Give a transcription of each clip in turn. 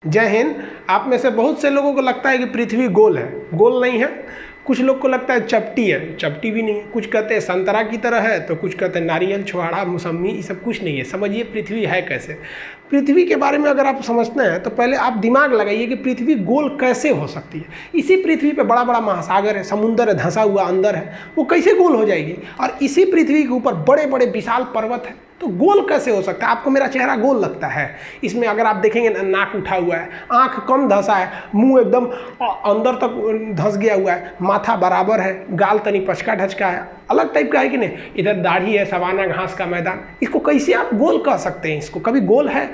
जय हिंद। आप में से बहुत से लोगों को लगता है कि पृथ्वी गोल है। गोल नहीं है। कुछ लोग को लगता है चपटी है, चपटी भी नहीं है। कुछ कहते हैं संतरा की तरह है, तो कुछ कहते हैं नारियल, छुहाड़ा, मौसम्मी, ये सब कुछ नहीं है। समझिए पृथ्वी है कैसे। पृथ्वी के बारे में अगर आप समझते हैं तो पहले आप दिमाग लगाइए कि पृथ्वी गोल कैसे हो सकती है। इसी पृथ्वी पे बड़ा बड़ा महासागर है, समुंदर है, धंसा हुआ अंदर है, वो कैसे गोल हो जाएगी। और इसी पृथ्वी के ऊपर बड़े बड़े विशाल पर्वत है, तो गोल कैसे हो सकता है। आपको मेरा चेहरा गोल लगता है, इसमें अगर आप देखेंगे नाक उठा हुआ है, आंख कम धंसा है, मुंह एकदम अंदर तक धंस गया हुआ है, माथा बराबर है, गाल तनी पचका ढचका है, अलग टाइप का है कि नहीं। इधर दाढ़ी है, सवाना घास का मैदान, इसको कैसे आप गोल कह सकते हैं। इसको कभी गोल है।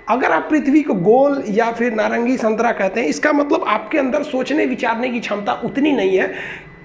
अगर आप पृथ्वी को गोल या फिर नारंगी संतरा कहते हैं, इसका मतलब आपके अंदर सोचने विचारने की क्षमता उतनी नहीं है।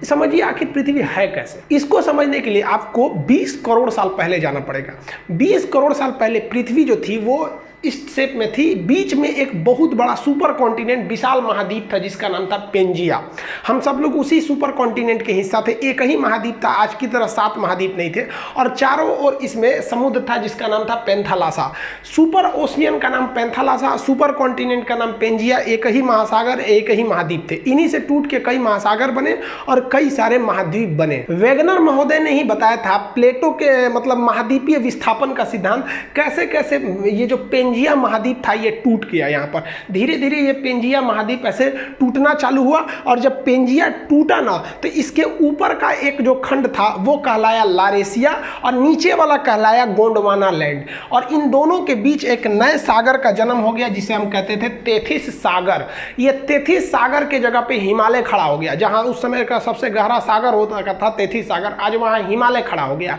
समझिए आखिर पृथ्वी है कैसे। इसको समझने के लिए आपको 20 करोड़ साल पहले जाना पड़ेगा। 20 करोड़ साल पहले पृथ्वी जो थी वो इस शेप में थी। बीच में एक बहुत बड़ा सुपर कॉन्टिनेंट, विशाल महाद्वीप था जिसका नाम था पेंजिया। हम सब लोग उसी सुपर कॉन्टिनेंट के हिस्सा थे। एक ही महाद्वीप था, आज की तरह 7 महाद्वीप नहीं थे, और चारों ओर इसमें समुद्र था जिसका नाम था पेंथालासा। सुपर ओशियन का नाम पेंथालासा, सुपर कॉन्टिनेंट का नाम पेंजिया। एक ही महासागर, एक ही महाद्वीप थे। इन्हीं से टूट के कई महासागर बने और कई सारे महाद्वीप बने। वेगनर महोदय ने ही बताया था प्लेटो के मतलब महाद्वीपीय विस्थापन का सिद्धांत, कैसे कैसे ये जो पेंजिया महाद्वीप था ये टूट गया। यहाँ पर धीरे धीरे ये पेंजिया महाद्वीप ऐसे टूटना चालू हुआ, और जब पेंजिया टूटा ना तो इसके ऊपर का एक जो खंड था वो कहलाया लारेशिया, और नीचे वाला कहलाया गोंडवाना लैंड। और इन दोनों के बीच एक नए सागर का जन्म हो गया जिसे हम कहते थे तेथिस सागर। ये तेथिस सागर के जगह पे हिमालय खड़ा हो गया। जहाँ उस समय का सबसे गहरा सागर होता था तेथिस सागर, आज वहाँ हिमालय खड़ा हो गया।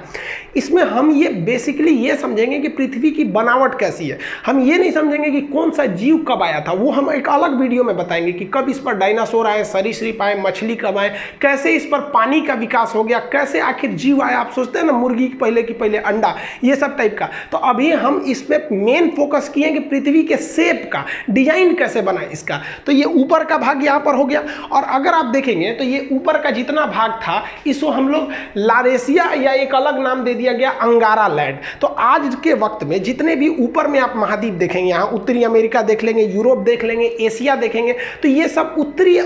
इसमें हम ये बेसिकली ये समझेंगे कि पृथ्वी की बनावट कैसी है। हम ये नहीं समझेंगे कि कौन सा जीव कब आया था, वो हम एक अलग वीडियो में बताएंगे कि कब इस पर डायनासोर आए, सरीसृप आए, मछली कब आए, कैसे इस पर पानी का विकास हो गया, कैसे आखिर जीव आया। आप सोचते हैं ना मुर्गी की पहले अंडा, ये सब टाइप का। तो अभी हम इस पर मेन फोकस किए कि पृथ्वी के शेप का डिजाइन कैसे बना इसका। तो ये ऊपर का भाग यहाँ पर हो गया, और अगर आप देखेंगे तो ये ऊपर का जितना भाग था इसको हम लोग लारेशिया या एक अलग नाम दे दिया गया अंगारा लैंड। तो आज के वक्त में जितने भी ऊपर में आप महाद्वीप देखेंगे, यहाँ उत्तरी अमेरिका देख लेंगे, यूरोप देख लेंगे, एशिया देखेंगे, तो ये सब उत्तरी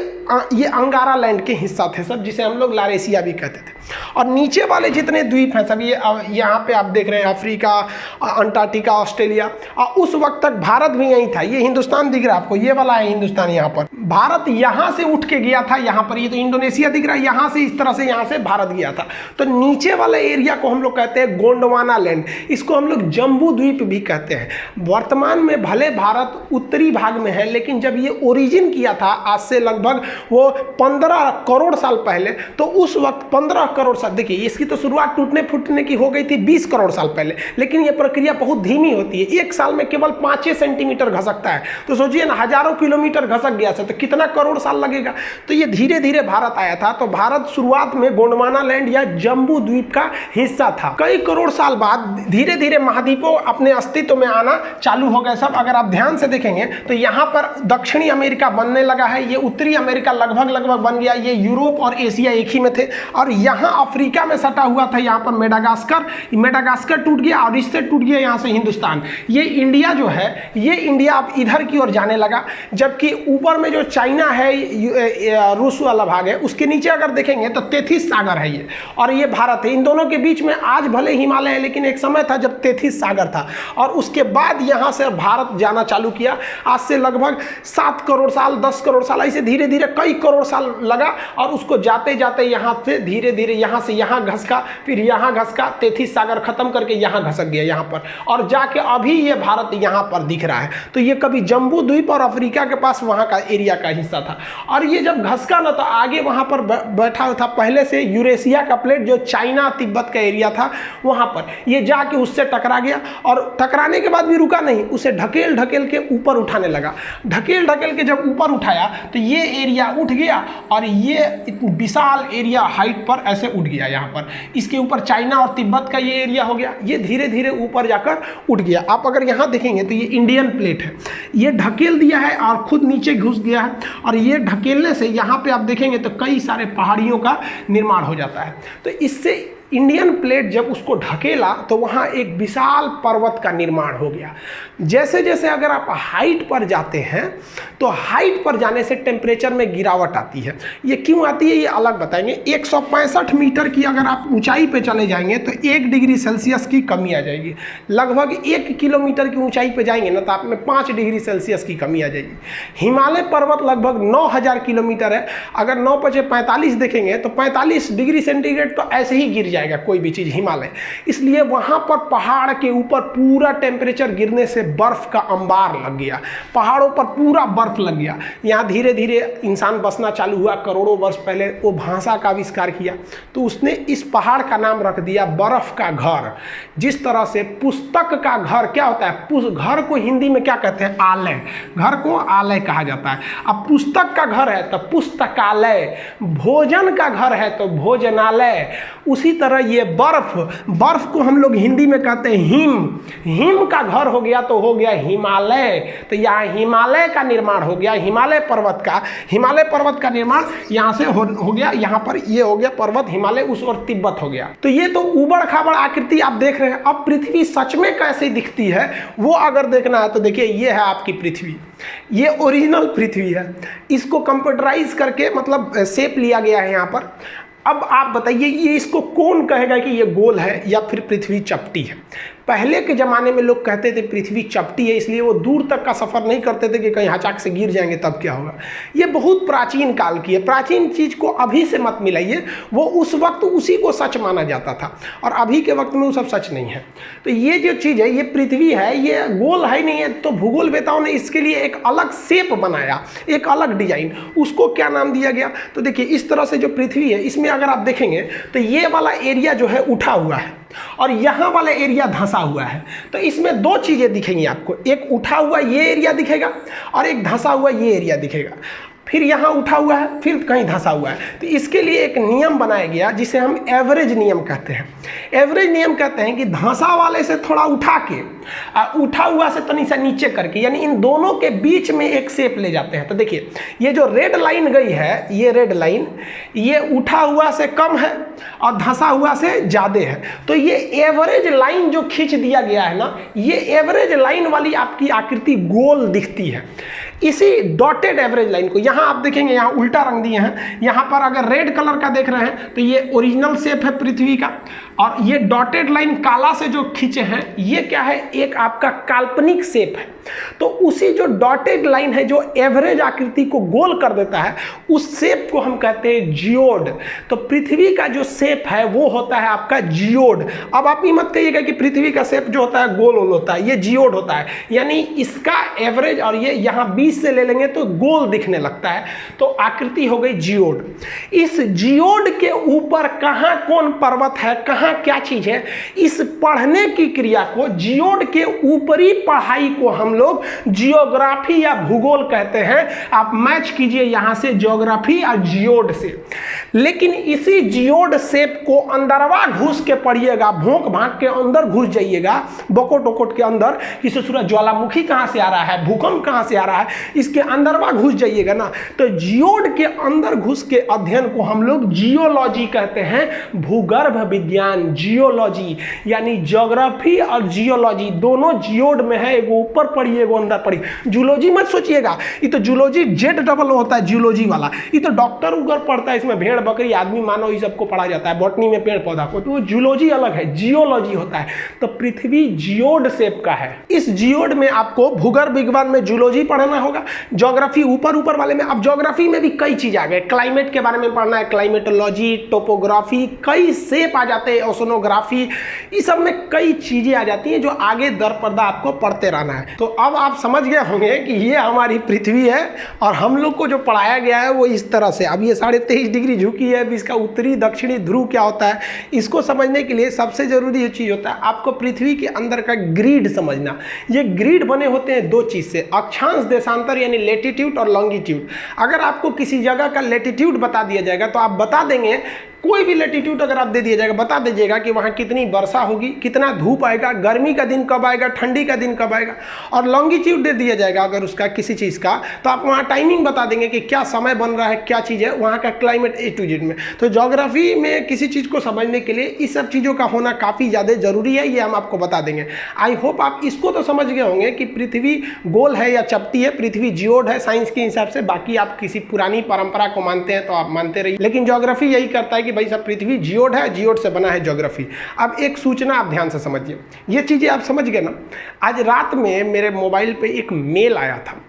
ये अंगारा लैंड के हिस्सा थे सब, जिसे हम लोग लारेशिया भी कहते थे। और नीचे वाले जितने द्वीप हैं सब ये यहाँ पे आप देख रहे हैं, अफ्रीका, अंटार्कटिका, ऑस्ट्रेलिया। और उस वक्त तक भारत भी यहीं था। ये हिंदुस्तान दिख रहा है आपको, ये वाला है हिंदुस्तान। यहाँ पर भारत यहाँ से उठ के गया था, यहाँ पर ये तो इंडोनेशिया दिख रहा है, यहाँ से इस तरह से यहाँ से भारत गया था। तो नीचे वाले एरिया को हम लोग कहते हैं गोंडवाना लैंड। इसको हम लोग जम्बू द्वीप भी कहते हैं। वर्तमान में भले भारत उत्तरी भाग में है, लेकिन जब ये ओरिजिन किया था आज से लगभग वो 15 करोड़ साल पहले, तो उस वक्त 15 करोड़ साल, देखिए इसकी तो शुरुआत टूटने फूटने की हो गई थी 20 करोड़ साल पहले, लेकिन ये प्रक्रिया बहुत धीमी होती है। एक साल में केवल 5 सेंटीमीटर घसकता है। तो सोचिए ना, हजारों किलोमीटर घसक गया था तो कितना करोड़ साल लगेगा। तो ये धीरे धीरे भारत आया था। तो भारत शुरुआत में गोंडवाना लैंड या जम्बू द्वीप का हिस्सा था। कई करोड़ साल बाद धीरे धीरे महाद्वीपों अपने अस्तित्व में आना चालू हो गए सब। अगर आप ध्यान से देखेंगे तो यहाँ पर दक्षिणी अमेरिका बनने लगा है, ये उत्तरी अमेरिका लगभग बन गया, ये यूरोप और एशिया एक ही में थे। और यहाँ अफ्रीका में सटा हुआ था, यहाँ पर मेडागास्कर टूट गया, और इससे टूट गया यहाँ से हिंदुस्तान। ये इंडिया जो है, ये इंडिया अब इधर की ओर जाने लगा। जबकि ऊपर में जो चाइना है, रूस वाला भाग है, उसके नीचे अगर देखेंगे तो तेथिस सागर है ये, और ये भारत है। इन दोनों के बीच में आज भले हिमालय है, लेकिन एक समय था जब तेथिस सागर था। और उसके बाद यहाँ से भारत जाना चालू किया। आज से लगभग 7 करोड़ साल, 10 करोड़ साल, ऐसे धीरे धीरे कई करोड़ साल लगा। और उसको जाते जाते यहाँ से धीरे धीरे यहाँ से यहाँ घसका, फिर यहाँ घसका, तेथिस सागर खत्म करके यहाँ घसक गया यहाँ पर, और जाके अभी ये भारत यहाँ पर दिख रहा है। तो ये कभी जम्बू द्वीप और अफ्रीका के पास वहाँ का एरिया का हिस्सा था। और ये जब घसका ना, तो आगे वहाँ पर बैठा था पहले से यूरेशिया का प्लेट, जो चाइना तिब्बत का एरिया था, वहाँ पर ये जाके उससे टकरा गया। और टकराने के बाद भी रुका नहीं, उसे ढकेल ढकेल के ऊपर उठाने लगा। ढकेल ढकेल के जब ऊपर उठाया तो ये एरिया उठ गया, और ये विशाल एरिया हाइट पर ऐसे उठ गया यहाँ पर। इसके ऊपर चाइना और तिब्बत का ये एरिया हो गया। ये धीरे धीरे ऊपर जाकर उठ गया। आप अगर यहाँ देखेंगे तो ये इंडियन प्लेट है, ये ढकेल दिया है और खुद नीचे घुस गया है। और ये ढकेलने से यहाँ पे आप देखेंगे तो कई सारे पहाड़ियों का निर्माण हो जाता है। तो इससे इंडियन प्लेट जब उसको ढकेला तो वहाँ एक विशाल पर्वत का निर्माण हो गया। जैसे जैसे अगर आप हाइट पर जाते हैं तो हाइट पर जाने से टेम्परेचर में गिरावट आती है। ये क्यों आती है ये अलग बताएंगे। 165 मीटर की अगर आप ऊंचाई पे चले जाएंगे तो 1 डिग्री सेल्सियस की कमी आ जाएगी। लगभग 1 किलोमीटर की ऊंचाई पे जाएंगे ना तो आप में 5 डिग्री सेल्सियस की कमी आ जाएगी। हिमालय पर्वत लगभग 9000 किलोमीटर है। अगर 9 × 45 देखेंगे तो 45 डिग्री सेंटीग्रेड तो ऐसे ही गिर जाएगा कोई भी चीज़ हिमालय। इसलिए वहाँ पर पहाड़ के ऊपर पूरा टेम्परेचर गिरने से बर्फ़ का अंबार लग गया, पहाड़ों पर पूरा बर्फ़ लग गया। यहाँ धीरे धीरे इंसान बसना चालू हुआ। करोड़ों वर्ष पहले वो भाषा का आविष्कार किया तो उसने इस पहाड़ का नाम रख दिया बर्फ़ का घर। जिस तरह से पुस्तक का घर क्या होता है, घर को हिंदी में क्या कहते हैं, आलय। घर को आलय कहा जाता है। अब पुस्तक का घर है तो पुस्तकालय, भोजन का घर है तो भोजनालय। उसी तरह ये बर्फ को हम लोग हिंदी में कहते हैं हिम का घर हो गया तो हो गया हिमालय। तो यहाँ हिमालय का निर्माण हो गया, हिमालय पर्वत का निर्माण यहाँ से हो गया। यहाँ पर ये हो गया पर्वत, हिमालय उस और तिब्बत हो गया। तो ये तो उबड़ खाबड़ आकृति आप देख रहे हैं। अब पृथ्वी सच में कैसे दिखती है वो अगर देखना है तो देखिए ये है आपकी पृथ्वी, ये ओरिजिनल पृथ्वी है। इसको कंप्यूटराइज करके मतलब शेप लिया गया है यहाँ पर। अब आप बताइए ये इसको कौन कहेगा कि ये गोल है या फिर पृथ्वी चपटी है। पहले के ज़माने में लोग कहते थे पृथ्वी चपटी है, इसलिए वो दूर तक का सफ़र नहीं करते थे कि कहीं अचानक से गिर जाएंगे तब क्या होगा। ये बहुत प्राचीन काल की है। प्राचीन चीज़ को अभी से मत मिलाइए, वो उस वक्त उसी को सच माना जाता था और अभी के वक्त में वो सब सच नहीं है। तो ये जो चीज़ है ये पृथ्वी है, ये गोल है नहीं है। तो भूगोलवेताओं ने इसके लिए एक अलग शेप बनाया, एक अलग डिजाइन। उसको क्या नाम दिया गया तो देखिए इस तरह से जो पृथ्वी है इसमें अगर आप देखेंगे तो ये वाला एरिया जो है उठा हुआ है और यहाँ वाला एरिया धंसा हुआ है। तो इसमें दो चीज़ें दिखेंगी आपको, एक उठा हुआ ये एरिया दिखेगा और एक धंसा हुआ ये एरिया दिखेगा। फिर यहाँ उठा हुआ है, फिर कहीं धंसा हुआ है। तो इसके लिए एक नियम बनाया गया जिसे हम एवरेज नियम कहते हैं। एवरेज नियम कहते हैं कि धंसा वाले से थोड़ा उठा के उठा हुआ से तनी सा नीचे करके, यानी इन दोनों के बीच में एक शेप ले जाते हैं। तो देखिए ये जो रेड लाइन गई है, ये रेड लाइन ये उठा हुआ से कम है और धंसा हुआ से ज़्यादा है। तो ये एवरेज लाइन जो खींच दिया गया है ना, ये एवरेज लाइन वाली आपकी आकृति गोल दिखती है। इसी डॉटेड एवरेज लाइन को यहाँ आप देखेंगे, यहाँ उल्टा रंग दिए हैं। यहाँ पर अगर रेड कलर का देख रहे हैं तो ये ओरिजिनल शेप है पृथ्वी का, और ये डॉटेड लाइन काला से जो खींचे हैं ये क्या है, एक आपका काल्पनिक शेप है। तो उसी जो डॉटेड लाइन है जो एवरेज आकृति को गोल कर देता है, उस शेप को हम कहते हैं जियोड। तो पृथ्वी का जो शेप है वो होता है आपका जियोड। अब आप ये मत कहिएगा कि पृथ्वी का शेप जो होता है गोल गोल होता है, ये जियोड होता है। यानी इसका एवरेज और ये यहाँ 20 से ले लेंगे तो गोल दिखने लगता है, तो आकृति हो गई जियोड। इस जियोड के ऊपर कहाँ कौन पर्वत है, कहाँ क्या चीज है, इस पढ़ने की क्रिया को, जियोड के ऊपरी पढ़ाई को हम लोग जियोग्राफी या भूगोल कहते हैं। आप मैच कीजिए यहां से जियोग्राफी और जियोड से। लेकिन इसी जियोड शेप को अंदरवा घुस के पढ़िएगा, भोंक भांक के अंदर घुस जाइएगा, बकोट वकोट के अंदर, कि ससुरा ज्वालामुखी कहां से आ रहा है, भूकंप कहां से आ रहा है, इसके अंदरवा घुस जाइएगा ना, तो जियोड के अंदर घुस के अध्ययन को हम लोग जियोलॉजी कहते हैं। भूगर्भ विज्ञान, जियोलॉजी, यानी ज्योग्राफी और जियोलॉजी दोनों जियोड में है। एगो ऊपर पढ़िए एगो अंदर पढ़िए। जूलॉजी मत सोचिएगा, ये तो जूलॉजी जेड डबल होता है जियोलॉजी वाला। ये तो डॉक्टर उगर पढ़ता है, इसमें भेड़ बकरी आदमी मानव ये सबको पढ़ा जाता है, बॉटनी में पेड़ पौधा को, तो जूलॉजी अलग है, जियोलॉजी होता है। तो पृथ्वी जियोड शेप का है। इस जियोड में आपको भूगर्भ विज्ञान में जूलॉजी पढ़ना होगा, ज्योग्राफी ऊपर ऊपर वाले में। अब ज्योग्राफी में भी कई चीज आ गए, क्लाइमेट के बारे में पढ़ना है, क्लाइमेटोलॉजी, टोपोग्राफी, कई शेप आ जाते हैं, ओशनोग्राफी, इस सब में कई चीजें आ जाती हैं जो आगे दर पर्दा आपको पढ़ते रहना है। तो अब आप समझ गए होंगे कि ये हमारी पृथ्वी है और हम लोग को जो पढ़ाया गया है वो इस तरह से। अब ये 23.5 डिग्री झुकी है, इसका उत्तरी दक्षिणी ध्रुव क्या होता है, इसको समझने के लिए सबसे जरूरी ये चीज होता है आपको पृथ्वी के अंदर का ग्रिड समझना। ये ग्रिड बने होते हैं दो चीज से, अक्षांश देशांतर यानी लेटीट्यूड और लॉन्गिट्यूड। अगर आपको किसी जगह का लेटीट्यूड बता दिया जाएगा तो आप बता देंगे कोई भी लैटिट्यूड अगर आप दे दिया जाएगा, बता दीजिएगा कि वहाँ कितनी वर्षा होगी, कितना धूप आएगा, गर्मी का दिन कब आएगा, ठंडी का दिन कब आएगा, और लॉन्गिट्यूड दे दिया जाएगा अगर उसका किसी चीज़ का, तो आप वहाँ टाइमिंग बता देंगे कि क्या समय बन रहा है, क्या चीज़ है, वहाँ का क्लाइमेट A to Z में। तो ज्योग्राफी में किसी चीज़ को समझने के लिए इस सब चीज़ों का होना काफ़ी ज़्यादा ज़रूरी है, ये हम आपको बता देंगे। आई होप आप इसको तो समझ गए होंगे कि पृथ्वी गोल है या चपटी है, पृथ्वी जियोड है साइंस के हिसाब से। बाकी आप किसी पुरानी परंपरा को मानते हैं तो आप मानते रहिए, लेकिन ज्योग्राफी यही करता है कि भाई सब पृथ्वी जियोड है, जियोड से बना है ज्योग्राफी। अब एक सूचना आप ध्यान से समझिए, ये चीज़ें आप समझ गए ना। आज रात में मेरे मोबाइल पे एक मेल आया था,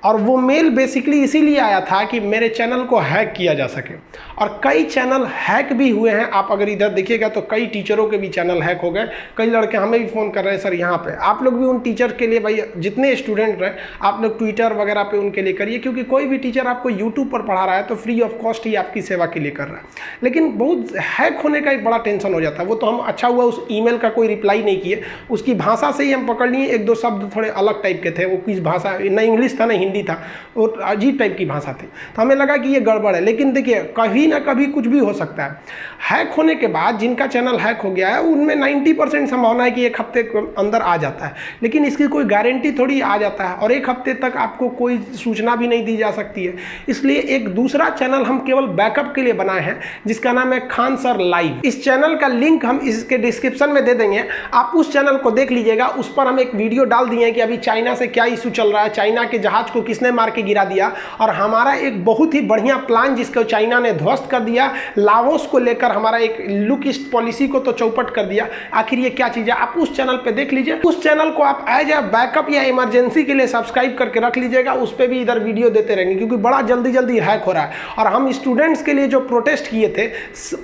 और वो मेल बेसिकली इसीलिए आया था कि मेरे चैनल को हैक किया जा सके, और कई चैनल हैक भी हुए हैं। आप अगर इधर देखिएगा तो कई टीचरों के भी चैनल हैक हो गए। कई लड़के हमें भी फ़ोन कर रहे हैं, सर यहाँ पे आप लोग भी उन टीचर के लिए, भाई जितने स्टूडेंट हैं आप लोग ट्विटर वगैरह पे उनके लिए करिए, क्योंकि कोई भी टीचर आपको यूट्यूब पर पढ़ा रहा है तो फ्री ऑफ कॉस्ट ही आपकी सेवा के लिए कर रहा है। लेकिन बहुत हैक होने का एक बड़ा टेंशन हो जाता है। वो तो हम अच्छा हुआ उस ईमेल का कोई रिप्लाई नहीं किए, उसकी भाषा से ही हम पकड़ लिए, एक दो शब्द थोड़े अलग टाइप के थे, वो किस भाषा, ना इंग्लिश था ना हिंदी था, और अजीब टाइप की भाषा थी, तो हमें लगा कि ये गड़बड़ है। लेकिन देखिए कभी ना कभी कुछ भी हो सकता है। हैक होने के बाद जिनका चैनल हैक हो गया है उनमें 90% संभावना है कि एक हफ्ते के अंदर आ जाता है, लेकिन इसकी कोई गारंटी थोड़ी आ जाता है, और एक हफ्ते तक आपको कोई सूचना भी नहीं दी जा सकती है। इसलिए एक दूसरा चैनल हम केवल बैकअप के लिए बनाए हैं, जिसका नाम है खान सर लाइव। इस चैनल का लिंक हम इसके डिस्क्रिप्शन में दे देंगे, आप उस चैनल को देख लीजिएगा। उस पर हम एक वीडियो डाल दिए हैं कि अभी चाइना से क्या इशू चल रहा है, चाइना के जहाज को किसने मार के गिरा दिया, और हमारा एक बहुत ही बढ़िया प्लान जिसको चाइना ने ध्वस्त कर दिया, लाओस को लेकर हमारा एक लुक ईस्ट पॉलिसी को तो चौपट कर दिया। आखिर ये क्या चीज़ है, आप उस चैनल पे देख लीजिए। उस चैनल को आप एज ए बैकअप या इमरजेंसी के लिए सब्सक्राइब करके रख लीजिएगा, उस पर भी इधर वीडियो देते रहेंगे, क्योंकि बड़ा जल्दी जल्दी हैक हो रहा है। और हम स्टूडेंट्स के लिए जो प्रोटेस्ट किए थे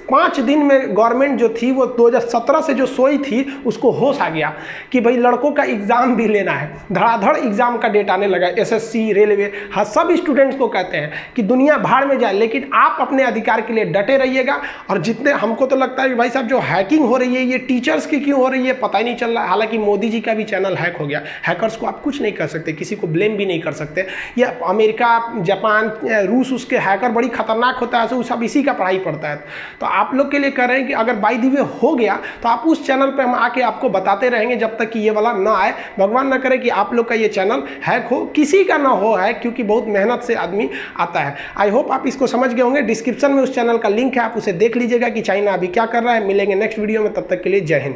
5 दिन में, गवर्नमेंट जो थी वो 2017 से जो सोई थी उसको होश आ गया कि भाई लड़कों का एग्जाम भी लेना है। धड़ाधड़ एग्जाम का डेट आने लगा, SSC, रेलवे, हाँ सब स्टूडेंट्स को कहते हैं कि दुनिया भाड़ में जाए, लेकिन आप अपने अधिकार के लिए डटे रहिएगा। और जितने हमको तो लगता है कि भाई साहब जो हैकिंग हो रही है ये टीचर्स की क्यों हो रही है पता ही नहीं चल रहा है। हालांकि मोदी जी का भी चैनल हैक हो गया, हैकर्स को आप कुछ नहीं कर सकते, किसी को ब्लेम भी नहीं कर सकते। ये अमेरिका, जापान, रूस, उसके हैकर बड़ी खतरनाक होता है, सब इसी का पढ़ाई पड़ता है। तो आप लोग के लिए कह रहे हैं कि अगर बाय द वे हो गया तो आप उस चैनल पर हम आके आपको बताते रहेंगे जब तक कि ये वाला ना आए। भगवान ना करे कि आप लोग का ये चैनल हैक हो, किसी का ना हो हैक, क्योंकि बहुत मेहनत से आदमी आता है। आई होप आप इसको समझ गए होंगे। डिस्क्रिप्शन में उस चैनल का लिंक है, आप उसे देख लीजिएगा कि चाइना अभी क्या कर रहा है। मिलेंगे नेक्स्ट वीडियो में, तब तक के लिए जय हिंद।